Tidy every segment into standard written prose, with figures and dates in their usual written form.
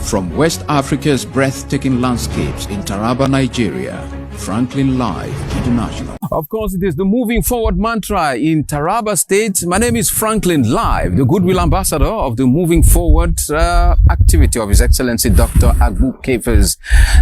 From West Africa's breathtaking landscapes in Taraba, Nigeria, Franklin Live International. Of course, it is the moving forward mantra in Taraba State. My name is Franklin Live, the goodwill ambassador of the moving forward activity of His Excellency Dr. Agbu Kefas,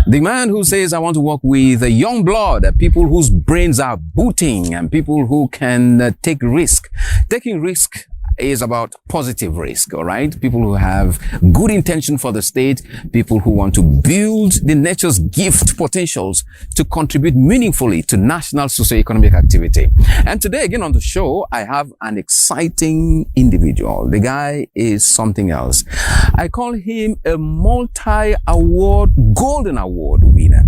the man who says, I want to work with a young blood, people whose brains are booting and people who can take risk. Taking risk is about positive risk, all right? People who have good intention for the state, people who want to build the nature's gift potentials to contribute meaningfully to national socio-economic activity. And today, again on the show, I have an exciting individual. The guy is something else. I call him a multi-award, golden award winner.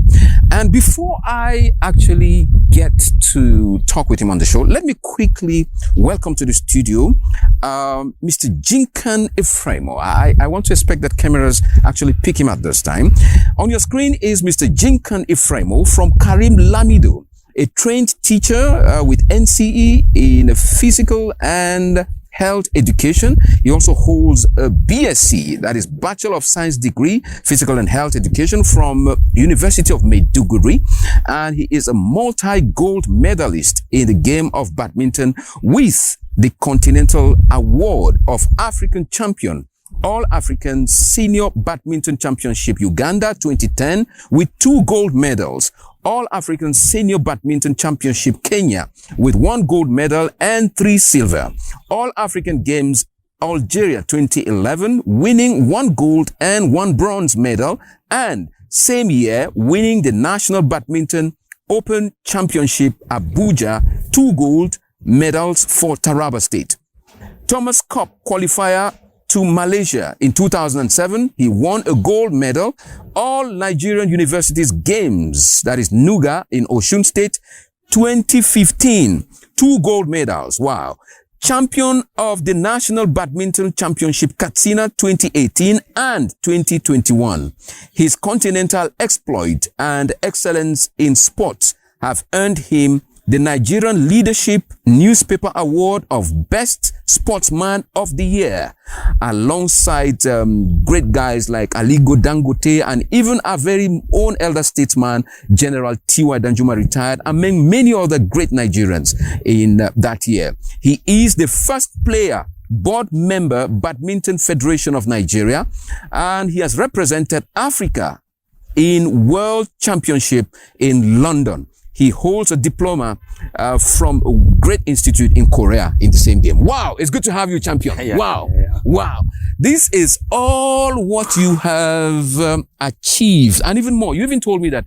And before I actually get to talk with him on the show, let me quickly welcome to the studio Mr. Jinkam Ifraimu. I want to expect that cameras actually pick him at this time. On your screen is Mr. Jinkam Ifraimu from Karim Lamido, a trained teacher with NCE in physical and health education. He also holds a BSc, that is Bachelor of Science degree, physical and health education from University of Maiduguri. And he is a multi-gold medalist in the game of Batminton with the Continental Award of African Champion, All-African Senior Badminton Championship, Uganda 2010 with 2 gold medals. All-African Senior Badminton Championship, Kenya, with 1 gold medal and 3 silver. All-African Games, Algeria 2011, winning 1 gold and 1 bronze medal. And same year, winning the National Badminton Open Championship, Abuja, 2 gold medals for Taraba State. Thomas Cup qualifier to Malaysia in 2007, he won a gold medal. All Nigerian Universities Games, that is NUGA in Osun State, 2015, 2 gold medals. Wow. Champion of the National Badminton Championship, Katsina 2018 and 2021. His continental exploit and excellence in sports have earned him the Nigerian Leadership Newspaper Award of Best Sportsman of the Year, alongside great guys like Aligo Dangote and even our very own elder statesman, General T.Y. Danjuma retired, among many other great Nigerians in that year. He is the first player board member, Badminton Federation of Nigeria, and he has represented Africa in World Championship in London. He holds a diploma from a great institute in Korea in the same game. Wow, it's good to have you, champion. Yeah, wow, yeah. Wow. This is all what you have achieved, and even more. You even told me that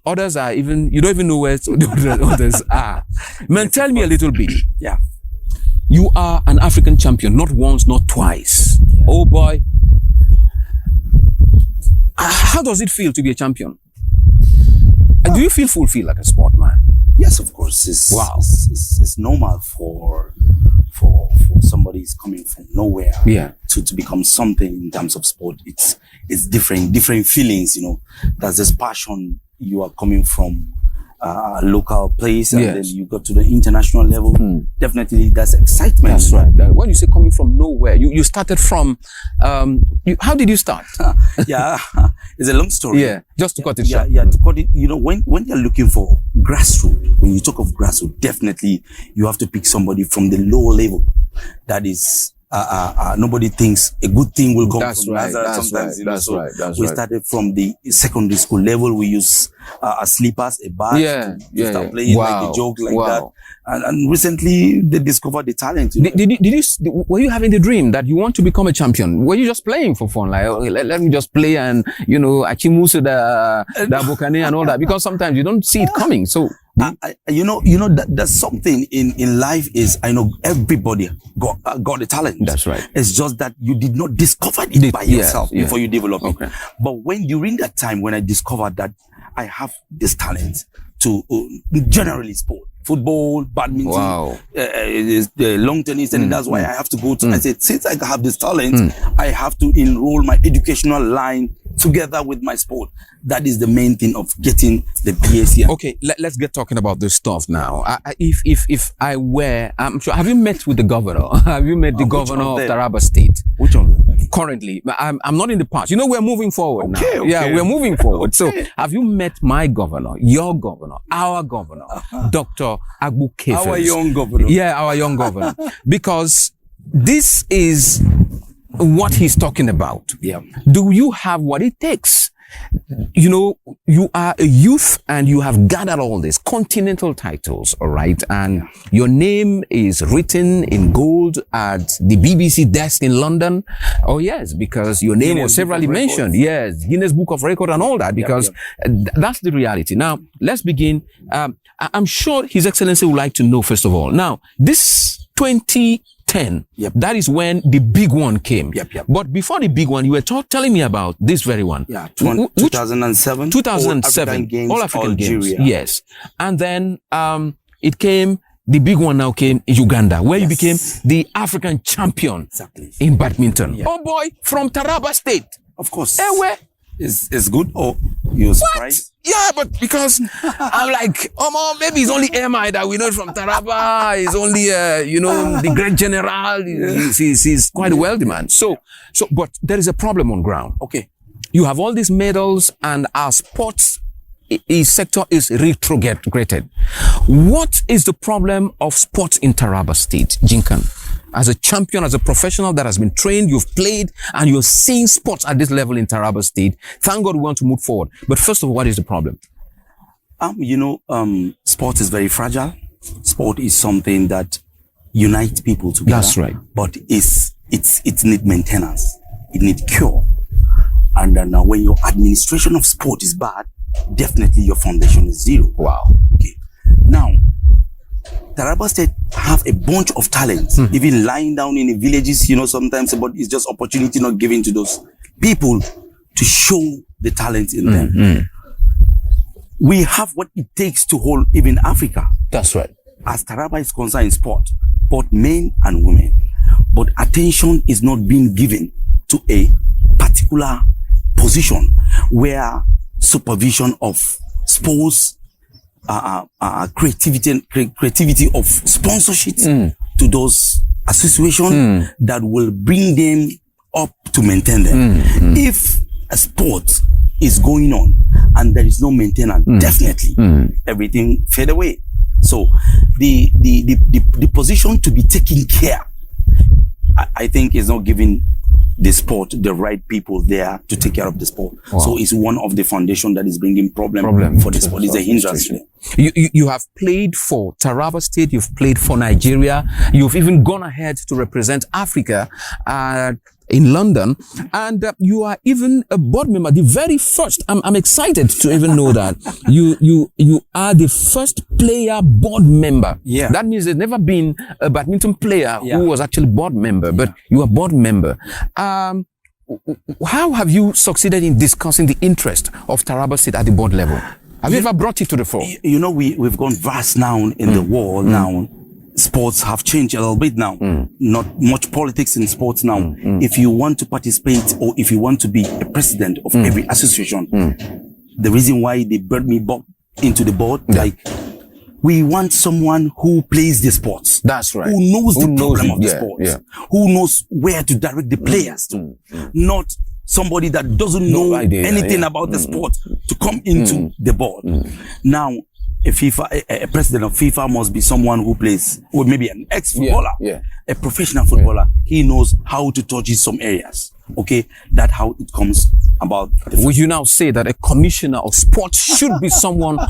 others are even, you don't even know where the others are. Man, tell me a little bit. Yeah. You are an African champion, not once, not twice. Yeah. Oh boy. How does it feel to be a champion? Do you feel fulfilled like a sportman? Yes, of course. It's normal for somebody who's coming from nowhere, yeah, to become something in terms of sport. It's different feelings, you know. There's this passion. You are coming from a local place, and then you got to the international level. Definitely, that's excitement. That's right. When you say coming from nowhere, you started from. How did you start? Yeah, it's a long story. Yeah, just to cut it short. Yeah, to cut it. You know, when you're looking for grassroots, when you talk of grassroots, definitely you have to pick somebody from the lower level. That is. Nobody thinks a good thing will come from Nazareth sometimes. That's right. We started from the secondary school level. We use sleepers, a bat, to start playing like a joke like that. And recently they discovered the talent. Were you having the dream that you want to become a champion? Were you just playing for fun? Like, okay, let me just play and, achimusu the bokane and all that? Because sometimes you don't see it coming. So, there's something in life is, I know everybody got the talent. That's right. It's just that you did not discover it by yourself before you develop it. But during that time, when I discovered that I have this talent to generally sport, football, badminton, long tennis, and that's why I have to go to, I said, since I have this talent, I have to enroll my educational line together with my sport. That is the main thing of getting the PAC. Okay, let's get talking about this stuff now. If I were, I'm sure, have you met with the governor? Have you met the governor of Taraba State? Which one? Currently, I'm not in the past. You know, we're moving forward now. Okay. Yeah, we're moving forward. So, have you met my governor, your governor, our governor, Dr. Agbu Kefas? Our young governor. Yeah, our young governor. Because this is what he's talking about. Yeah. Do you have what it takes? You know, you are a youth and you have gathered all these continental titles, all right? And your name is written in gold at the BBC desk in London. Oh, yes, because your name was severally mentioned. Yes, Guinness Book of Record and all that, because that's the reality. Now, let's begin. I'm sure His Excellency would like to know, first of all. Now, this 2010, that is when the big one came. But before the big one, you were telling me about this very one. Yeah, 2007. 2007. All African Games. Yes. And then it came, the big one now came in Uganda, where you became the African champion in badminton. Yeah. Oh boy, from Taraba State. Of course. Where? It's good, or you're surprised? Yeah, but because I'm like, maybe it's only MI that we know from Taraba. He's only, the great general. He's quite a wealthy man. So, but there is a problem on ground. Okay. You have all these medals and our sports sector is retrograded. What is the problem of sports in Taraba State, Jinkam? As a champion, as a professional that has been trained, you've played, and you're seeing sports at this level in Taraba State. Thank God we want to move forward. But first of all, what is the problem? Sport is very fragile. Sport is something that unites people together. That's right. But it needs maintenance. It needs cure. And now when your administration of sport is bad, definitely your foundation is zero. Wow. Okay. Now, Taraba State have a bunch of talents, even lying down in the villages, sometimes, but it's just opportunity not given to those people to show the talent in them. We have what it takes to hold even Africa. That's right. As Taraba is concerned in sport, both men and women. But attention is not being given to a particular position where supervision of sports, creativity of sponsorship to those associations that will bring them up to maintain them. If a sport is going on and there is no maintenance, definitely everything fade away. So the position to be taken care, I think, is not giving the sport the right people there to take care of the sport. Wow. So it's one of the foundation that is bringing problem for the sport. It's a hindrance. You have played for Taraba State. You've played for Nigeria. You've even gone ahead to represent Africa in London, and you are even a board member. The very first. I'm excited to even know that you are the first player board member. Yeah, that means there's never been a badminton player who was actually board member, but you are board member. How have you succeeded in discussing the interest of Taraba State at the board level? Have you ever brought it to the fore? We've gone vast now in the world now. Sports have changed a little bit now. Not much politics in sports now. If you want to participate or if you want to be a president of every association, the reason why they brought me back into the board, we want someone who plays the sports. That's right. Who knows the problem of the sports. Who knows where to direct the players to. Not somebody that doesn't know anything about the sport to come into the board. Now, a president of FIFA must be someone who plays, or maybe an ex-footballer, a professional footballer. He knows how to touch some areas. Okay, that's how it comes about. Would you now say that a commissioner of sports should be someone like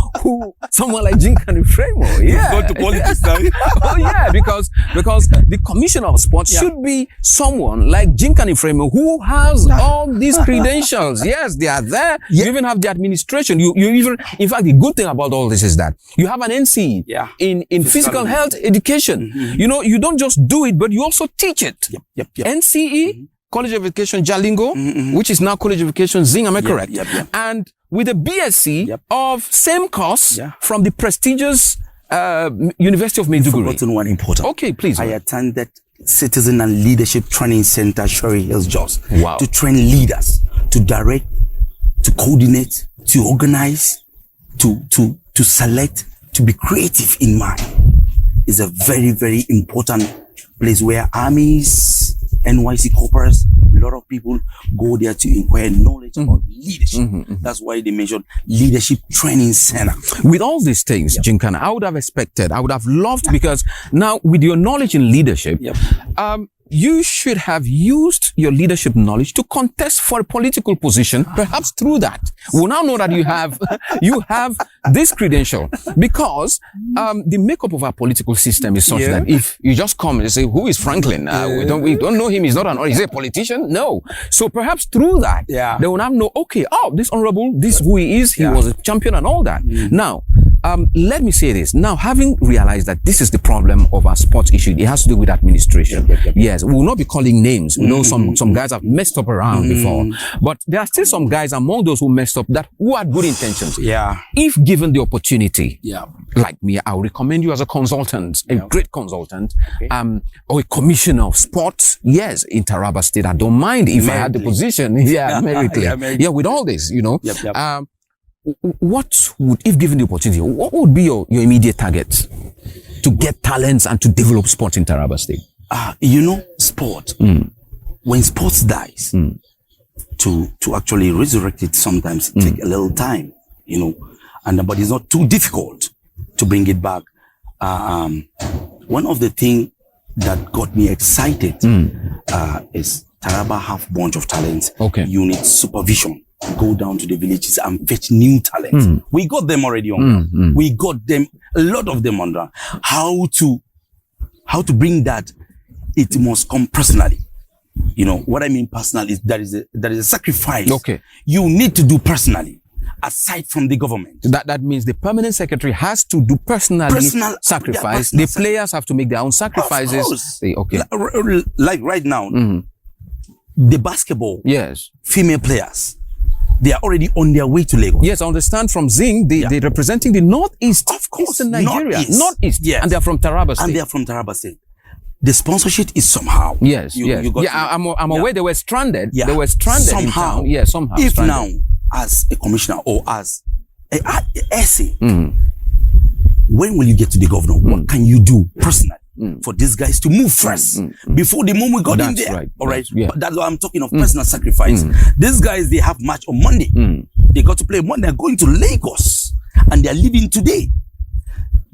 Jinkam Ifraimu? Yeah, go to politics now. Oh yeah, because the commissioner of sports should be someone like Jinkam Ifraimu who has all these credentials. Yes, they are there. You even have the administration. You even, in fact, the good thing about all this is that you have an NCE in physical health education. You don't just do it, but you also teach it. NCE. College of Education Jalingo, which is now College of Education Zing, am I correct? And with a BSc of same course from the prestigious University of Maiduguri. You've forgotten one important. Okay, please. I attended Citizen and Leadership Training Center, Sherry Hills, Jos, to train leaders, to direct coordinate, to organize, to select, to be creative in mind is a very, very important place where armies, NYC corporals, a lot of people go there to inquire knowledge about leadership. That's why they mentioned leadership training center. With all these things, Jinkam, I would have expected, I would have loved, because now with your knowledge in leadership, you should have used your leadership knowledge to contest for a political position, perhaps through that. We'll now know that you have this credential, because the makeup of our political system is such that if you just come and say, who is Franklin? We don't know him. He's not is he a politician? No. So perhaps through that, they will now know, okay, this honorable, this is who he is. He was a champion and all that. Now, let me say this. Now, having realized that this is the problem of our sports issue, it has to do with administration. Yes, we will not be calling names. We know some guys have messed up around before, but there are still some guys among those who messed up who had good intentions. If given the opportunity, like me, I would recommend you as a consultant, a great consultant, or a commissioner of sports. Yes, in Taraba State, I don't mind if I had the position. Meritly. With all this, what would, if given the opportunity, what would be your immediate target to get talents and to develop sports in Taraba State? Sport. When sports dies, to actually resurrect it sometimes take a little time, but it's not too difficult to bring it back. One of the things that got me excited is Taraba have bunch of talents. Unit supervision. Go down to the villages and fetch new talent. We got them already on. We got them, a lot of them on. How to bring that? It must come personally. What I mean personally is there is a sacrifice. You need to do personally, aside from the government. That means the permanent secretary has to do personal sacrifice. The players have to make their own sacrifices. Like right now, the basketball, female players, they are already on their way to Lagos. Yes, I understand from Zing, they're representing the Northeast. Of course, in Nigeria. Northeast. Yes. And they're from Taraba State. The sponsorship is somehow. I'm aware they were stranded. They were stranded somehow. In town. Somehow. If stranded. Now, as a commissioner or as a essay, when will you get to the governor? What can you do personally for these guys to move first before the moment we got in there? All right. But that's why I'm talking of personal sacrifice. These guys, they have match on Monday. They got to play Monday. They're going to Lagos and they're leaving today.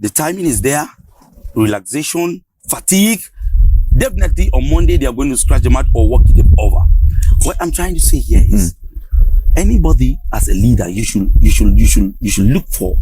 The timing is there. Relaxation, fatigue. Definitely on Monday they are going to scratch them out or walk them over. What I'm trying to say here is anybody as a leader, you should look for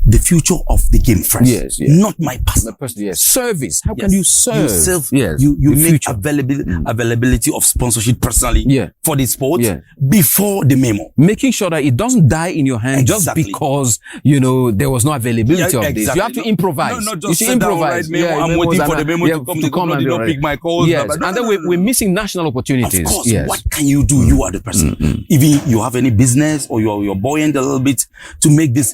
the future of the game first. Not my personal. Service. How can you serve? You make availability of sponsorship personally for the sport before the memo. Making sure that it doesn't die in your hand just because there was no availability of this. You have to improvise. No, just you should improvise. I'm waiting for the memo to come. They don't pick my calls. And then we're missing national opportunities. Of course. What can you do? You are the person. Even you have any business or you're buoyant a little bit to make this.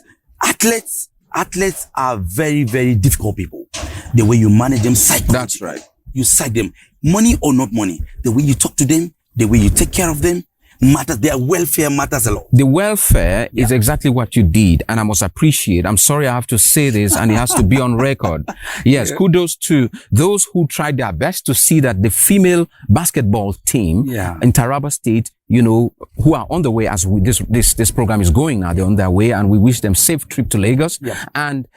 Athletes are very, very difficult people. The way you manage them, that's right. You psych them. Money or not money. The way you talk to them, the way you take care of them matters. Their welfare matters a lot. The welfare is exactly what you did. And I must appreciate, I'm sorry I have to say this and it has to be on record. Yes, kudos to those who tried their best to see that the female basketball team in Taraba State, who are on the way as this program is going now, they're on their way and we wish them safe trip to Lagos. And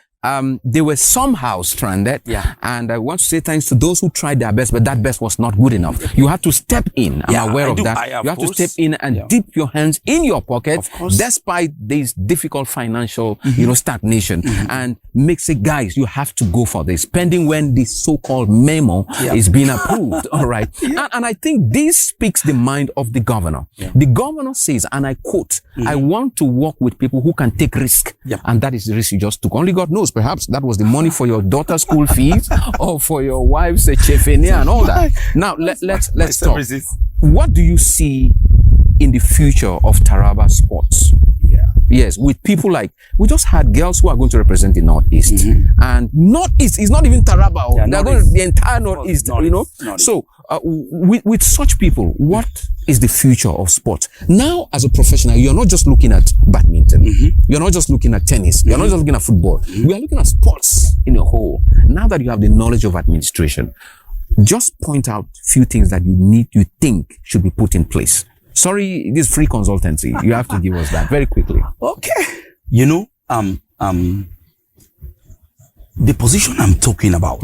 they were somehow stranded. And I want to say thanks to those who tried their best, but that best was not good enough. You had to step in. I'm aware of that. You have to step in and dip your hands in your pocket, despite this difficult financial, stagnation, and say, guys, you have to go for this, pending when the so-called memo is being approved. All right. And I think this speaks the mind of the governor. The governor says, and I quote, I want to work with people who can take risk. And that is the risk you just took. Only God knows. Perhaps that was the money for your daughter's school fees or for your wife's chefenia and all that. Now, let's talk. What do you see in the future of Taraba sports? Yes, with people like, we just had girls who are going to represent the Northeast. And Northeast is not even Taraba. Yeah, they're going to the entire Northeast, you know. So, with such people, what is the future of sport? Now, as a professional, you're not just looking at badminton. You're not just looking at tennis. You're not just looking at football. We are looking at sports in a whole. Now that you have the knowledge of administration, just point out a few things that you think should be put in place. Sorry, this free consultancy. You have to give us that very quickly. Okay. You know, the position I'm talking about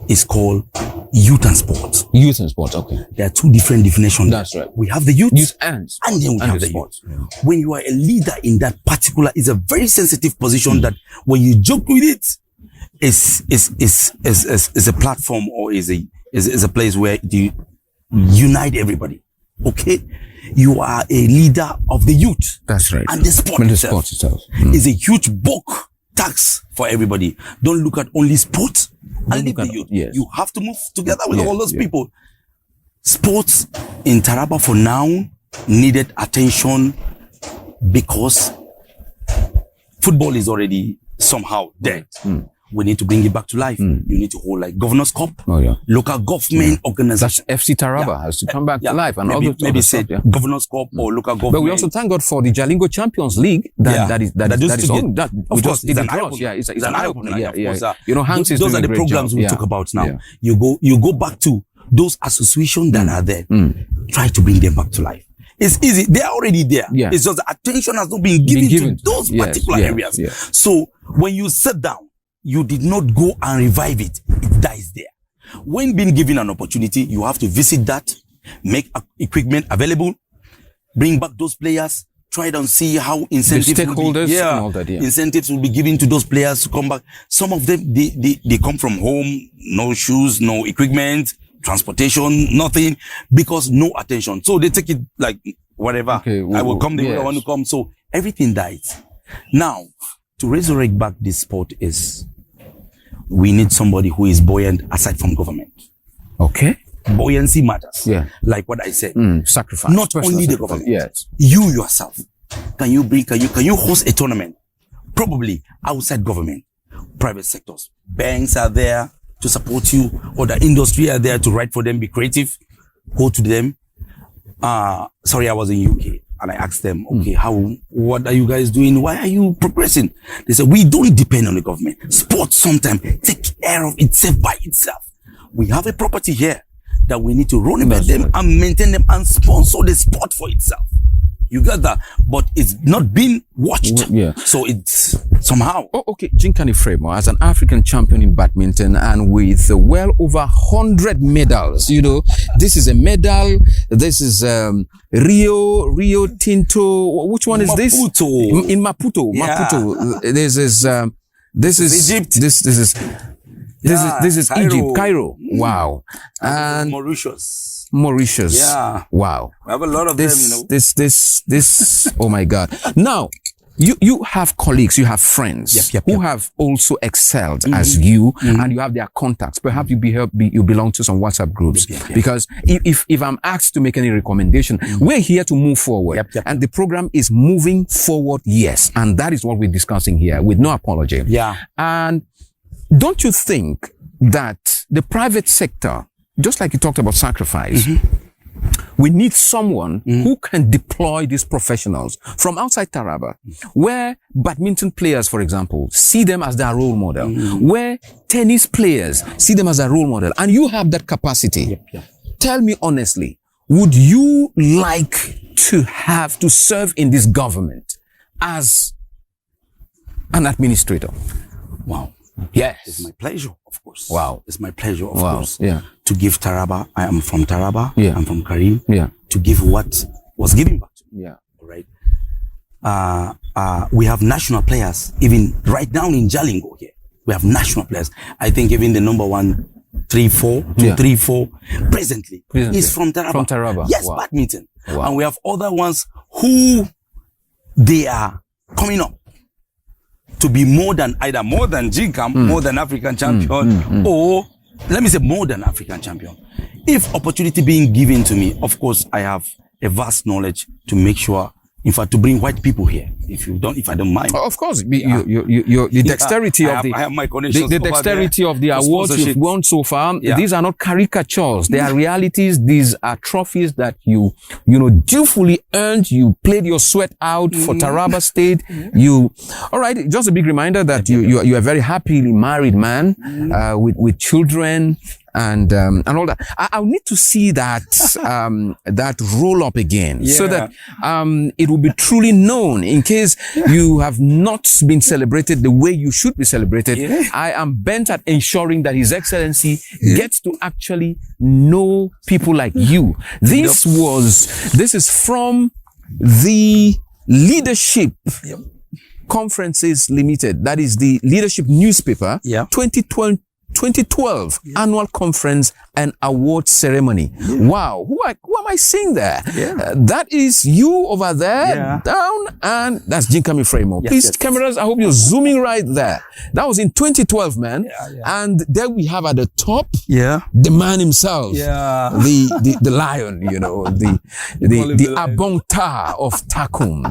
is called youth and sports. Youth and sports, okay. There are two different definitions. That's right. We have the youth and then we have the sports. When you are a leader in that particular, it's a very sensitive position that when you joke with it, is a platform or is a place where you unite everybody. Okay? You are a leader of the youth. That's right. And the sport itself is a huge bulk tax for everybody. Don't look at only sports and leave the youth. Yes. You have to move together with all those people. Sports in Taraba for now needed attention because football is already somehow dead. We need to bring it back to life. You need to hold like Governor's Cup, local government organization. That's FC Taraba has to come back to life. And maybe say Governor's Cup or local government. But we also thank God for the Jalingo Champions League that is on. That we just did an eye-opener. Yeah, it's an eye-opener. Yeah. You know, Hans is those are the programs we talk about now. You go back to those associations that are there. Try to bring them back to life. It's easy. They are already there. It's just the attention has not been given to those particular areas. So when you sit down, you did not go and revive it. It dies there. When being given an opportunity, you have to visit that, make equipment available, bring back those players, try and see how incentives incentives will be given to those players to come back. Some of them, they come from home, no shoes, no equipment, transportation, nothing, because no attention. So they take it like, whatever. I will come the way I want to come. So everything dies. Now, to resurrect back this sport we need somebody who is buoyant aside from government. Okay. Buoyancy matters. Like what I said. Sacrifice. Not only the government. You yourself. Can you host a tournament? Probably outside government. Private sectors. Banks are there to support you, or the industry are there to write for them, be creative. Go to them. Sorry, I was in UK. And I asked them, okay, what are you guys doing? Why are you progressing? They said, we don't depend on the government. Sports sometimes take care of itself by itself. We have a property here that we need to run about them and maintain them and sponsor the sport for itself. You got that? But it's not being watched. So it's somehow. Okay. Jinkam Ifraimu, as an African champion in badminton and with well over 100 medals, you know, this is a medal. This is Rio Tinto. Which one is this? In Maputo. Maputo. This is Egypt. This is Cairo. Egypt. Cairo. Wow. And Mauritius. Yeah. Wow. We have a lot of them, you know. This, oh my God. Now, you have colleagues, you have friends who have also excelled as you, and you have their contacts. Perhaps you belong to some WhatsApp groups. Because if I'm asked to make any recommendation, we're here to move forward. And the program is moving forward, yes. And that is what we're discussing here with no apology. And don't you think that the private sector, just like you talked about sacrifice, we need someone who can deploy these professionals from outside Taraba, where badminton players, for example, see them as their role model, where tennis players see them as their role model, and you have that capacity. Tell me honestly, would you like to have to serve in this government as an administrator? Wow. Yes. It's my pleasure, of course. Wow. It's my pleasure, of course. To give Taraba. I am from Taraba. I'm from Karim. To give what was given back to me. All right. We have national players, even right now in Jalingo here. We have national players. I think even the number 134 presently is from Taraba. From Taraba. Yes, badminton. And we have other ones who they are coming up to be more than Jinkam, more than African champion, or let me say more than African champion. If opportunity being given to me, of course, I have a vast knowledge to make sure, in fact, to bring white people here, if I don't mind. Of course, the dexterity of the dexterity of the awards you've won so far. These are not caricatures; they are realities. These are trophies that you dutifully earned. You played your sweat out for Taraba State. All right. Just a big reminder that you are a very happily married man with children. And all that. I'll need to see that roll up again so that it will be truly known in case you have not been celebrated the way you should be celebrated. I am bent at ensuring that His Excellency gets to actually know people like you. This is from the Leadership Conferences Limited. That is the Leadership newspaper. 2012 annual conference and award ceremony. Wow, who am I seeing there? That is you over there, down, and that's Jinkam Ifraimu. Please, cameras, I hope you're zooming right there. That was in 2012, man. And there we have at the top, the man himself, the lion, the Abongta of Takum,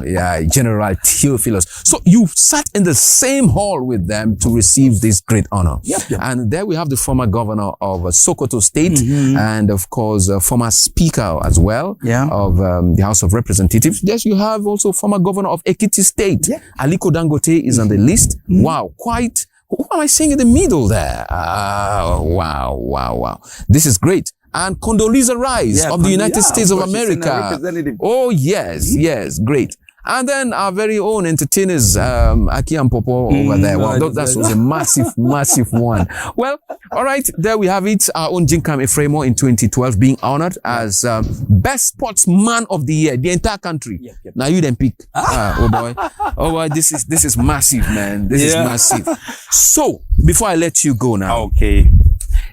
General Theophilus. So you sat in the same hall with them to receive this great honor. And there we have the former governor of Sokoto State, and of course, former speaker as well of the House of Representatives. Yes, you have also former governor of Ekiti State. Aliko Dangote is on the list. Wow, quite. Who am I seeing in the middle there? Wow. This is great. And Condoleezza Rice of the United States of America. Oh, yes, great. And then our very own entertainers, Aki and Popo over there. Wow, that was a massive one. Well, all right, there we have it. Our own Jinkam Ifraimu in 2012 being honored as best sportsman of the year, the entire country. Now you then pick. Oh boy, this is massive, man. This is massive. So before I let you go now,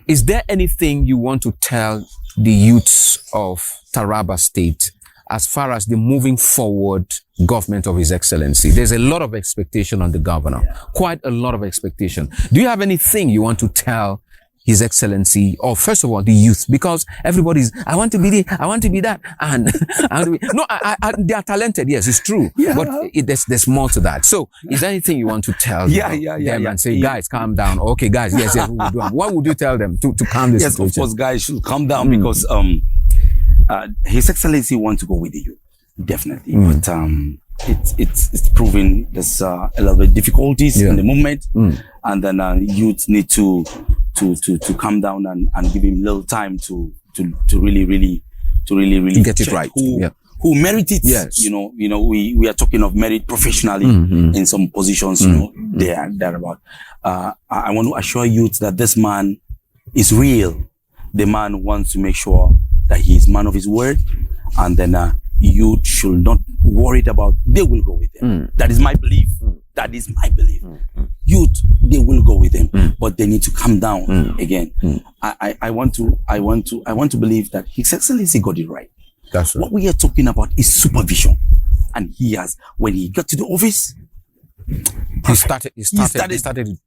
is there anything you want to tell the youths of Taraba State as far as the moving forward government of His Excellency? There's a lot of expectation on the governor, quite a lot of expectation. Do you have anything you want to tell His Excellency, or first of all, the youth? Because everybody's, I want to be this, I want to be that, and they are talented. Yes, it's true, but there's more to that. So, is there anything you want to tell them and say, guys, calm down? Okay, guys, yes, what would you tell them to calm this situation? Of course, guys should calm down because His Excellency wants to go with the youth, definitely. But it's proving there's a lot of difficulties in the movement, and then youth need to calm down and give him a little time to really get it right. Who merit it? Yes. We are talking of merit professionally in some positions. Thereabout. I want to assure youth that this man is real. The man wants to make sure that he is man of his word, and then youth should not worried about. They will go with him. That is my belief. That is my belief. Youth, they will go with him, but they need to calm down again. I want to believe that His Excellency got it right. That's right. What we are talking about is supervision, and when he got to the office, he started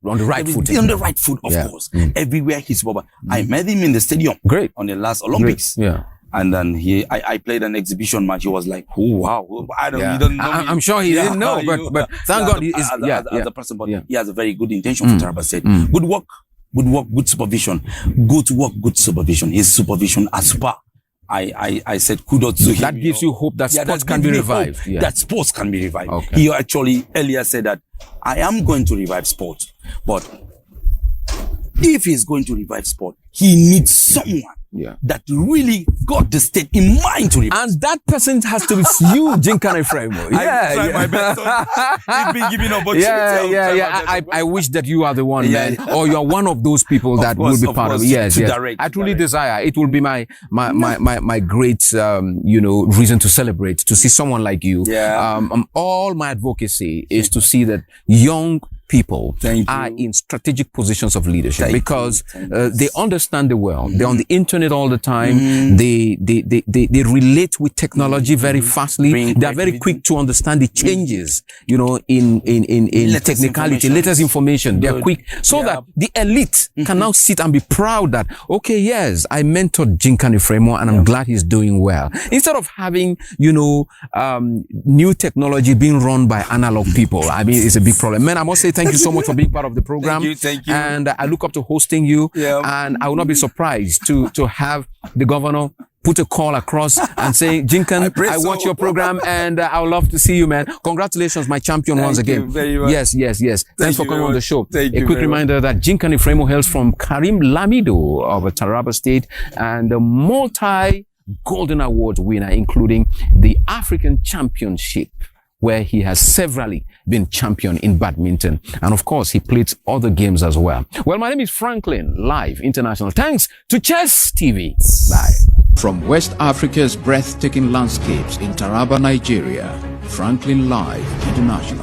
on the right foot. On the right foot, of course. Everywhere he's supervised. I met him in the stadium. Great. On the last Olympics. And then I played an exhibition match. He was like, "Oh wow!" He doesn't know I'm sure he didn't know, but thank God he is. As a person, but he has a very good intention for Taraba State. Good work, good supervision. Good work, good supervision. His supervision as super. I said kudos to him. That gives you hope that sports can be revived. That sports can be revived. He actually earlier said that I am going to revive sport, but if he's going to revive sport, he needs someone that really got the state in mind to revive. And that person has to be you, Jinkam Ifraimu. I try my best. He's been giving opportunity. I wish that you are the one, man, or you are one of those people that will be part of it. Yes. I truly desire. It will be my great, reason to celebrate, to see someone like you. All my advocacy is to see that young people are in strategic positions of leadership because they understand the world. They're on the internet all the time. They relate with technology very fastly. They are very quick to understand the changes, you know, in technicality, latest information. They are quick so that the elite can now sit and be proud that, okay, yes, I mentored Jinkam Ifraimu and I'm glad he's doing well. Instead of having, you know, new technology being run by analog people. I mean, it's a big problem. Man, I must say thank you so much for being part of the program. Thank you. And I look up to hosting you. And I will not be surprised to have the governor put a call across and say, Jinkam, I watch your program and I would love to see you, man. Congratulations, my champion, once again. Thank you very much. Yes. Thanks for coming on the show. Thank a you quick reminder that Jinkam Ifraimu hails from Karim Lamido of Taraba State and a multi-Golden Award winner, including the African Championship, where he has severally been champion in badminton. And of course, he played other games as well. Well, my name is Franklin, live international. Thanks to Chess TV. Bye. From West Africa's breathtaking landscapes in Taraba, Nigeria, Franklin Live International.